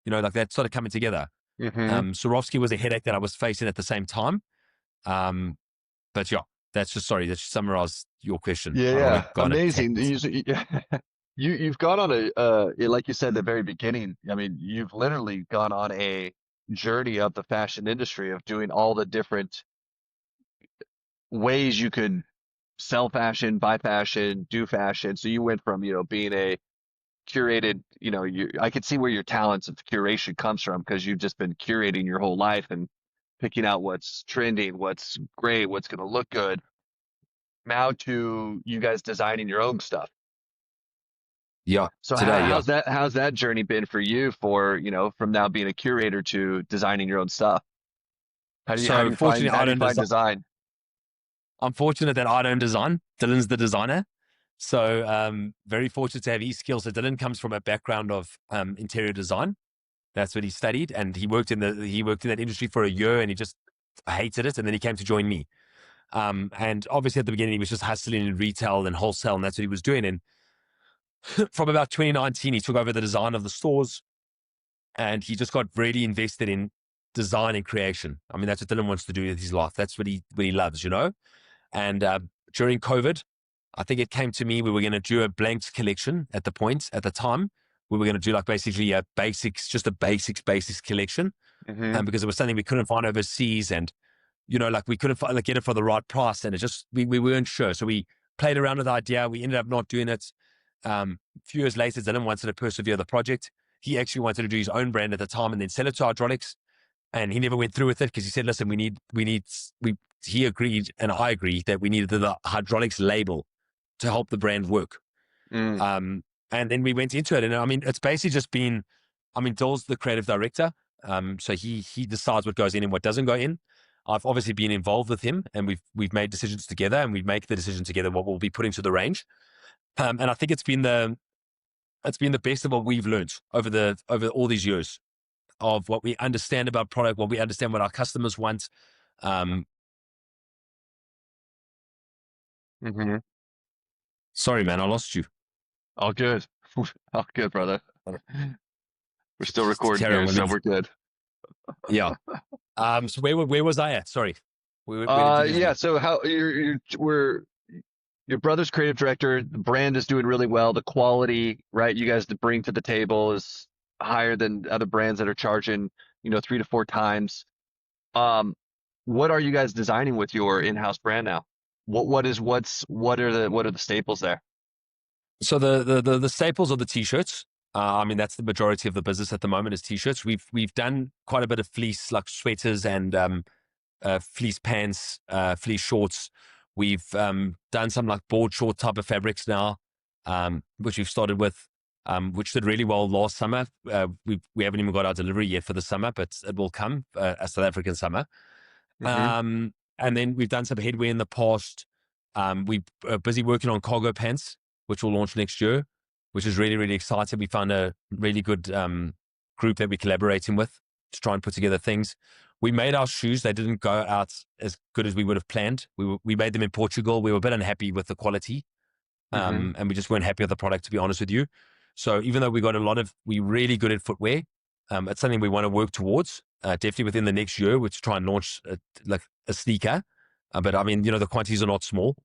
Like that started coming together.
Hmm.
Swarovski was a headache that I was facing at the same time. Um, but yeah, that's just summarize your question.
Yeah,
I don't want
yeah.
to go on a
Amazing.
tangent.
You've gone on like you said at the very beginning. I mean, you've literally gone on a journey of the fashion industry of doing all the different ways you could sell fashion, buy fashion, do fashion. So you went from, being a curated, I could see where your talents of curation comes from because you've just been curating your whole life and picking out what's trending, what's great, what's going to look good. Now to you guys designing your own stuff.
Yeah,
So
today, yeah.
how's that journey been for you for, from now being a curator to designing your own stuff?
So fortunately,
How
I
do you
don't
find
design.
design?
I'm fortunate that I don't design. Dylan's the designer. So very fortunate to have his skills. So Dylan comes from a background of interior design. That's what he studied, and he worked in that industry for a year, and he just hated it, and then he came to join me. And obviously at the beginning he was just hustling in retail and wholesale, and that's what he was doing. And from about 2019, he took over the design of the stores, and he just got really invested in design and creation. I mean, that's what Dylan wants to do with his life. That's what he loves. And during COVID, I think it came to me, we were going to do a blanks collection at the time. We were going to do like basically a basics, just a basics collection.
Hmm.
Because it was something we couldn't find overseas, and like we couldn't find, like, get it for the right price, and it just we weren't sure. So we played around with the idea. We ended up not doing it. A few years later, Dylan wanted to persevere the project. He actually wanted to do his own brand at the time and then sell it to hydraulics, and he never went through with it because he said, "Listen, we." He agreed, and I agreed that we needed the hydraulics label to help the brand work.
Mm.
And then we went into it, and I mean, it's basically just been, I mean, Dole's the creative director, so he decides what goes in and what doesn't go in. I've obviously been involved with him, and we've made decisions together, and we make the decision together what we'll be putting to the range. And I think it's been the best of what we've learned over all these years of what we understand about product, what we understand what our customers want. Um,
Hmm.
Sorry, man, I lost you.
All good. All good, brother. We're still
Just
recording
carry on
here,
with
so
me.
we're good.
Yeah. So where was I at? Sorry. Where did you lose
Yeah.
me?
So how we're your brother's creative director. The brand is doing really well. The quality, right, you guys to bring to the table is higher than other brands that are charging, 3 to 4 times. Um, what are you guys designing with your in-house brand now? What are the staples there?
So the staples are the t-shirts. I mean, that's the majority of the business at the moment is t-shirts. We've done quite a bit of fleece, like sweaters and fleece pants, fleece shorts. We've done some like board short type of fabrics now, which we've started with, which did really well last summer. We haven't even got our delivery yet for the summer, but it will come, a South African summer.
Hmm.
And then we've done some headwear in the past. We are busy working on cargo pants, which will launch next year, which is really, really exciting. We found a really good group that we're collaborating with to try and put together things. We made our shoes. They didn't go out as good as we would have planned. We made them in Portugal. We were a bit unhappy with the quality,
Hmm.
and we just weren't happy with the product, to be honest with you. So even though we're really good at footwear, it's something we want to work towards, definitely within the next year, which try and launch like a sneaker. But I mean, the quantities are not small.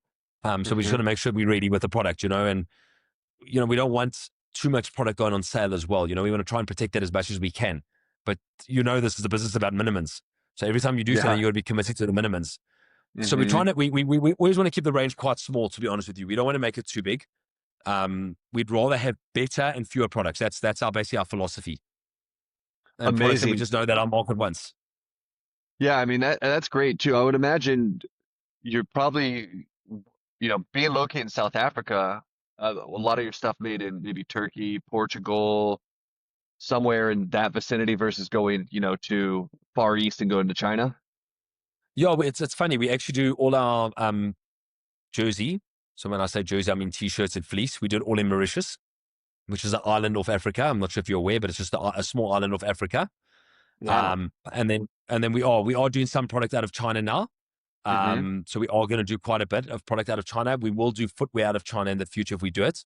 So we just
Hmm.
want to make sure we're ready with the product, and we don't want too much product going on sale as well. We want to try and protect that as much as we can. But this is a business about minimums. So every time you do something,
Yeah.
you got to be committed to the minimums. So we're
Hmm.
trying to, we always want to keep the range quite small, to be honest with you. We don't want to make it too big. We'd rather have better and fewer products. That's basically our philosophy. And products that we
Amazing.
just know that our market wants.
Yeah, I mean that's great too. I would imagine you're probably, being located in South Africa, a lot of your stuff made in maybe Turkey, Portugal, somewhere in that vicinity versus going, to Far East and going to China.
Yeah, it's funny. We actually do all our jersey. So when I say jersey, I mean t-shirts and fleece. We do it all in Mauritius, which is an island off Africa. I'm not sure if you're aware, but it's just a small island off Africa.
Wow.
And then we are doing some product out of China now.
Hmm.
So we are going to do quite a bit of product out of China. We will do footwear out of China in the future if we do it.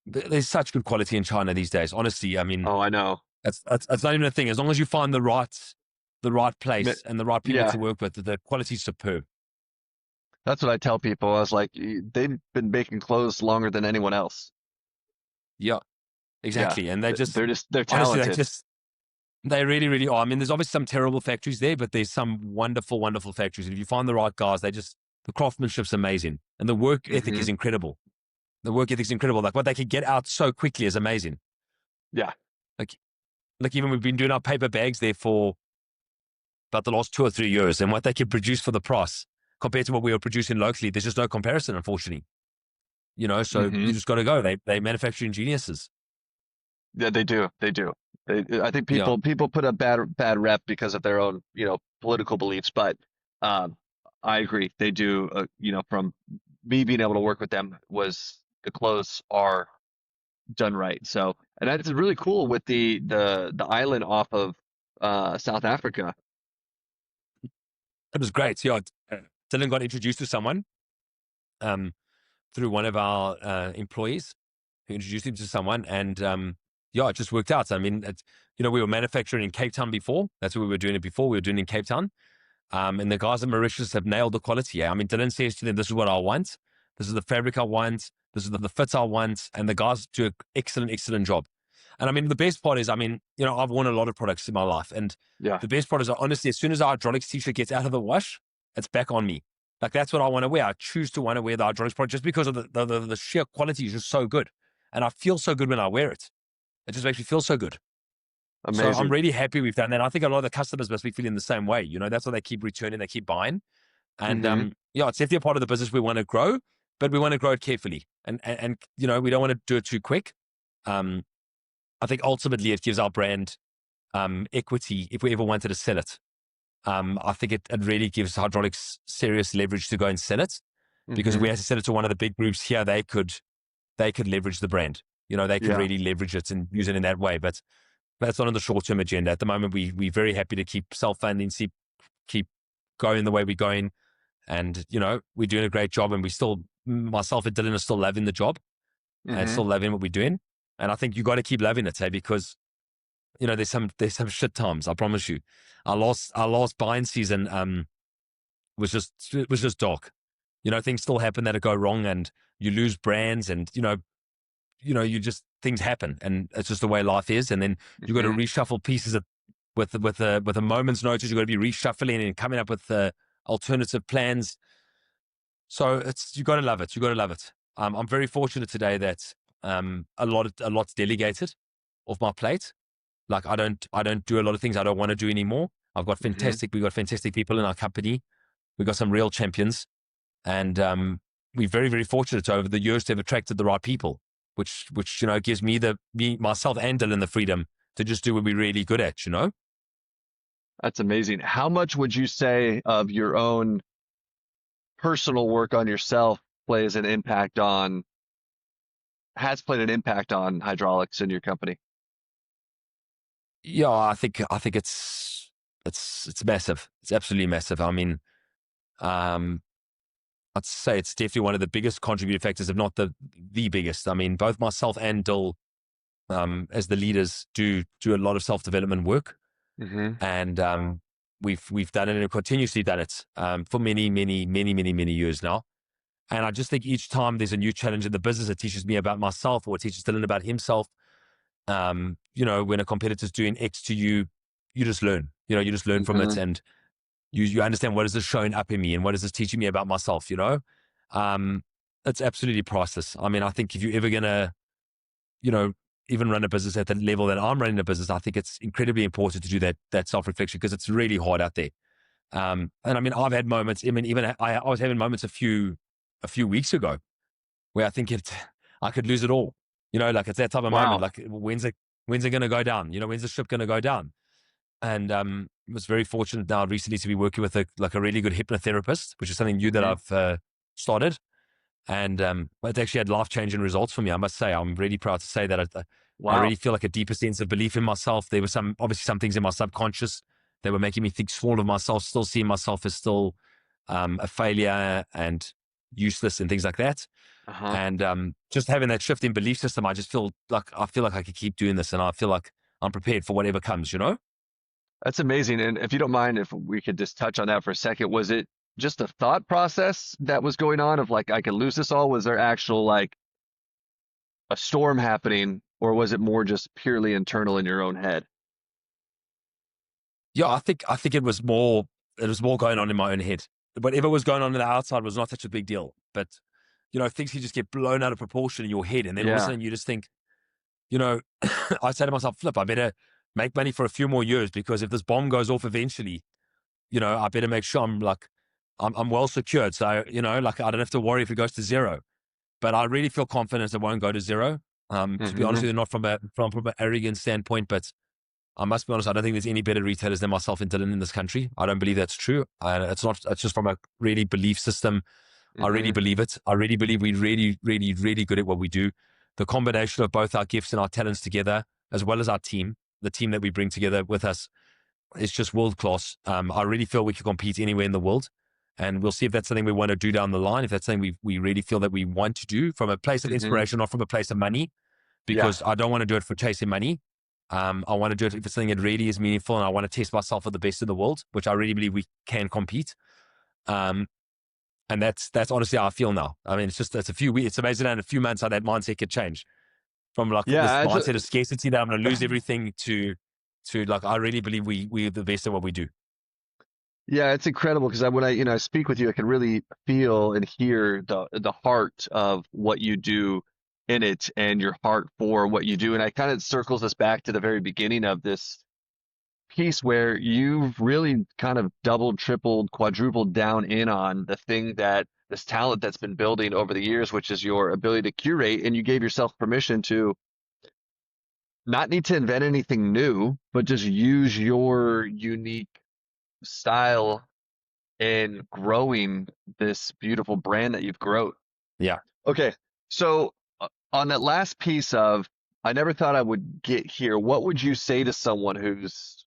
There's such good quality in China these days. Honestly, I mean,
Oh, I know.
it's not even a thing. As long as you find the right
Mi-
place and the right people
Yeah,
to work with, the quality's superb.
that's what I tell people. I was like, They've been making clothes longer than anyone else."
Yeah,
Yeah,
exactly. And they just,
they're
honestly,
talented.
they really, really are. I mean, there's obviously some terrible factories there, but there's some wonderful, wonderful factories. And if you find the right guys, the craftsmanship's amazing and the work ethic
Hmm.
is incredible. The work ethic's incredible. Like what they can get out so quickly is amazing.
Yeah.
Like, like even we've been doing our paper bags there for about the last 2 or 3 years, and what they can produce for the price compared to what we were producing locally, there's just no comparison, unfortunately. So you
Hmm.
just got to go. They manufacturing geniuses.
Yeah, they do. They do. I think
Yeah.
people put a bad rep because of their own, political beliefs, but um, I agree. They do. From me being able to work with them, was the clothes are done right. So, and that's really cool with the island off of South Africa.
It was great. Yeah. Dylan got introduced to someone um, through one of our employees who introduced him to someone. And yeah, it just worked out. I mean, we were manufacturing in Cape Town before. That's where we were doing it before. We were doing it in Cape Town. And the guys at Mauritius have nailed the quality. Yeah? I mean, Dylan says to them, this is what I want. This is the fabric I want. This is the fit I want. And the guys do an excellent, excellent job. And I mean, the best part is, I mean, I've worn a lot of products in my life. And
Yeah.
the best part is, honestly, as soon as our hydraulics t-shirt gets out of the wash, it's back on me. Like, that's what I want to wear. I choose to want to wear the hydraulics product just because of the sheer quality is just so good. And I feel so good when I wear it. It just makes me feel so good. So I'm
Amazing.
really happy we've done that. I think a lot of the customers must be feeling the same way. That's why they keep returning, they keep buying. And
Hmm.
yeah, it's definitely a part of the business we want to grow, but we want to grow it carefully. And we don't want to do it too quick. Um, I think ultimately it gives our brand equity if we ever wanted to sell it. I think it really gives hydraulics serious leverage to go and sell it, because if
Hmm.
we had to sell it to one of the big groups here, they could leverage the brand. They could
Yeah.
really leverage it and use it in that way. But that's not on the short term agenda. At the moment, we're very happy to keep self funding, keep going the way we're going, and we're doing a great job. And we still, myself and Dylan, are still loving the job and
Hmm.
still loving what we're doing. And I think you got to keep loving it, because there's some shit times. I promise you. Our last buying season was just dark. Things still happen that go wrong, and you lose brands, and you just things happen, and it's just the way life is. And then you got to
Hmm.
reshuffle pieces with a moment's notice. You got to be reshuffling and coming up with alternative plans. So you got to love it. You got to love it. I'm very fortunate today that a lot's delegated off my plate. Like I don't do a lot of things I don't want to do anymore.
Hmm.
We got fantastic people in our company. We got some real champions, and we're very, very fortunate over the years to have attracted the right people, which gives myself and Dylan the freedom to just do what we're really good at.
That's amazing. How much would you say of your own personal work on yourself plays an impact on has played an impact on hydraulics in your company?
Yeah, I think it's it's massive. It's absolutely massive. I mean, um, I'd say it's definitely one of the biggest contributing factors, if not the biggest. I mean, both myself and Dill, as the leaders, do a lot of self development work,
Mm-hmm.
and we've done it and continuously done it for many years now. And I just think each time there's a new challenge in the business, it teaches me about myself, or it teaches Dylan about himself. When a competitor's doing X to you, you just learn. You just learn from it,
Mm-hmm.
and you understand what is this showing up in me, and what is this teaching me about myself. Um, it's absolutely priceless. I mean, I think if you're ever gonna, you know, even run a business at the level that I'm running a business, I think it's incredibly important to do that self reflection, because it's really hard out there. And I mean, I've had moments. I mean, even I was having moments a few weeks ago where I think I could lose it all. Like it's that type of moment.
Wow.
Like when's it going to go down? When's the ship going to go down? And was very fortunate now recently to be working with a really good hypnotherapist, which is something new that
Mm-hmm.
I've started. And it actually had life changing results for me. I must say, I'm really proud to say that I
Wow.
really feel like a deeper sense of belief in myself. There were obviously some things in my subconscious that were making me think small of myself, still seeing myself as still a failure and useless and things like that.
Uh-huh.
And just having that shift in belief system, I feel like I could keep doing this, and I feel like I'm prepared for whatever comes.
That's amazing. And if you don't mind, if we could just touch on that for a second, was it just a thought process that was going on of like, I could lose this all? Was there actual like a storm happening, or was it more just purely internal in your own head?
Yeah, I think it was more going on in my own head. Whatever was going on in the outside was not such a big deal. But things can just get blown out of proportion in your head, and then all of a
Yeah.
sudden you just think, I say to myself, flip, I better make money for a few more years, because if this bomb goes off eventually, I better make sure I'm well secured. So, like I don't have to worry if it goes to zero. But I really feel confident it won't go to zero. To be honest
Mm-hmm.
with you, not from an arrogant standpoint, but I must be honest, I don't think there's any better retailers than myself and Dylan in this country. I don't believe that's true. It's just from a really belief system. I really
Mm-hmm.
believe it. I really believe we're really, really, really good at what we do. The combination of both our gifts and our talents together, as well as our team, the team that we bring together with us, is just world class. I really feel we can compete anywhere in the world. And we'll see if that's something we want to do down the line, if that's something we really feel that we want to do from a place of
Mm-hmm.
inspiration, not from a place of money,
Yeah.
because I don't want to do it for chasing money. I want to do it if it's something that really is meaningful, and I want to test myself at the best in the world, which I really believe we can compete. Um, and that's honestly how I feel now. I mean, it's a few weeks. It's amazing that in a few months how that mindset could change from like this
Yeah.
mindset of scarcity that I'm going to lose everything to like I really believe we're the best at what we do.
Yeah, it's incredible because when I speak with you, I can really feel and hear the heart of what you do in it and your heart for what you do. And I kind of circles us back to the very beginning of this piece where you've really kind of doubled, tripled, quadrupled down in on the thing that this talent that's been building over the years, which is your ability to curate, and you gave yourself permission to not need to invent anything new, but just use your unique style in growing this beautiful brand that you've grown.
Yeah.
Okay, so on that last piece of, I never thought I would get here, what would you say to someone who's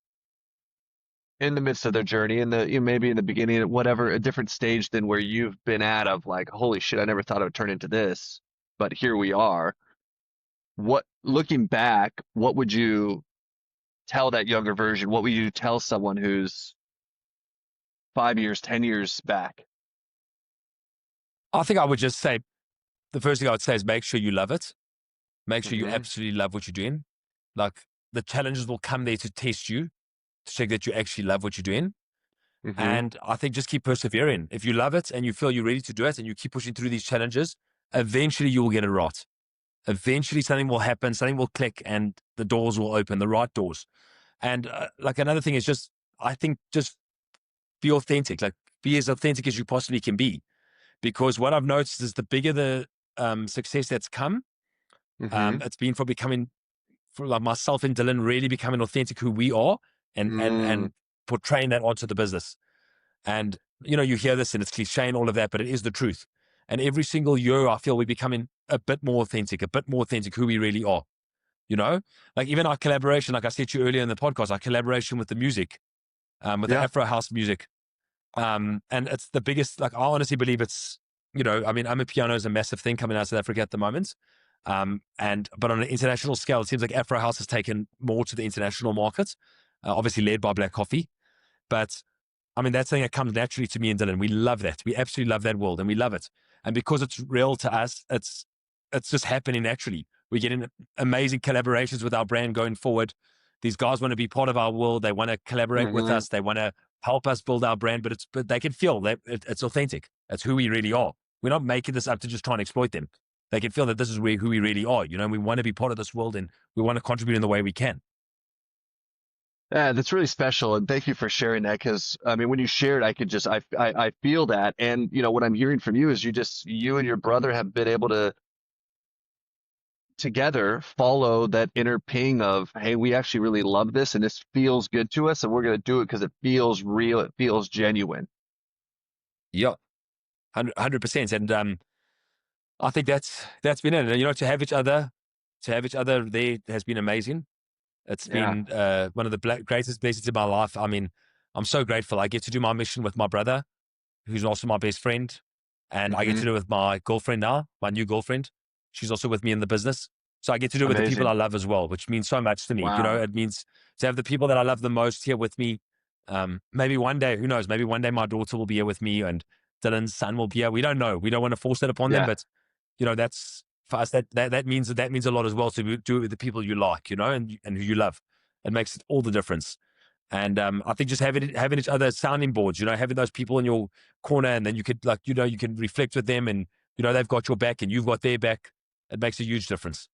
in the midst of their journey, in the maybe in the beginning, at whatever, a different stage than where you've been at of like, holy shit, I never thought it would turn into this, but here we are. What, looking back, what would you tell that younger version? What would you tell someone who's 5 years, 10 years back?
I think I would just say the first thing I would say is make sure you love it. Make sure you
Mm-hmm.
absolutely love what you're doing. Like the challenges will come there to test you, to check that you actually love what you're doing.
Mm-hmm.
And I think just keep persevering. If you love it and you feel you're ready to do it and you keep pushing through these challenges, eventually you will get it right. Eventually something will happen, something will click, and the doors will open, the right doors. And like another thing is I think just be authentic, like be as authentic as you possibly can be. Because what I've noticed is the bigger the success that's come,
Mm-hmm.
it's been for like myself and Dylan really becoming authentic who we are, and and
Mm.
and portraying that onto the business. And you hear this and it's cliche and all of that, but it is the truth. And every single year, I feel we're becoming a bit more authentic who we really are. Like even our collaboration, like I said to you earlier in the podcast, our collaboration with the music. with the
Yeah.
Afro house music. And it's the biggest, like, I honestly believe it's, I mean, piano is a massive thing coming out of South Africa at the moment. But on an international scale, it seems like Afro house has taken more to the international market, obviously led by Black Coffee. But I mean, that's something that comes naturally to me and Dylan. We love that. We absolutely love that world and we love it. And because it's real to us, it's just happening naturally. We're getting amazing collaborations with our brand going forward. These guys want to be part of our world. They want to collaborate with
Hmm.
us. They want to help us build our brand, but they can feel that it's authentic. That's who we really are. We're not making this up to just try and exploit them. They can feel that this is who we really are. And we want to be part of this world and we want to contribute in the way we can.
Yeah, that's really special, and thank you for sharing that. Because I mean, when you shared, I could just I feel that, and what I'm hearing from you is you and your brother have been able to together follow that inner ping of, hey, we actually really love this, and this feels good to us, and we're gonna do it because it feels real, it feels genuine.
Yeah, 100%. And I think that's been it. To have each other there has been amazing. It's
Yeah.
been one of the greatest blessings in my life. I mean, I'm so grateful. I get to do my mission with my brother, who's also my best friend, and I get
Hmm.
to do it with my girlfriend now, my new girlfriend. She's also with me in the business. So I get to do it with the people
Amazing.
I love as well, which means so much to me.
Wow.
It means to have the people that I love the most here with me. Maybe one day, who knows? Maybe one day my daughter will be here with me and Dylan's son will be here. We don't know. We don't want to force that upon them,
Yeah.
but that's for us. That means a lot as well to do it with the people you like, and who you love. It makes all the difference. And I think just having each other sounding boards, having those people in your corner, and then you could you can reflect with them, and they've got your back and you've got their back. It makes a huge difference.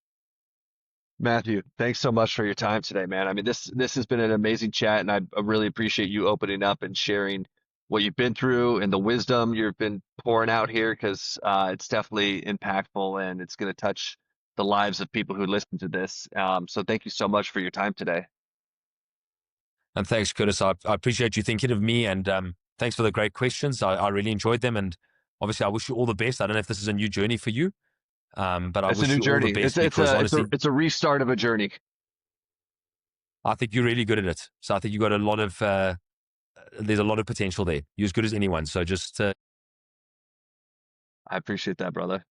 Matthew, thanks so much for your time today, man. I mean, this has been an amazing chat, and I really appreciate you opening up and sharing what you've been through and the wisdom you've been pouring out here, because it's definitely impactful and it's going to touch the lives of people who listen to this. So thank you so much for your time today.
And thanks, Curtis. I appreciate you thinking of me, and thanks for the great questions. I really enjoyed them, and obviously I wish you all the best. I don't know if this is a new journey for you, but I
It's a
wish
new
you all the
journey.
best because honestly,
It's a restart of a journey.
I think you're really good at it. So I think you got a lot of there's a lot of potential there. You're as good as anyone. So just
I appreciate that, brother.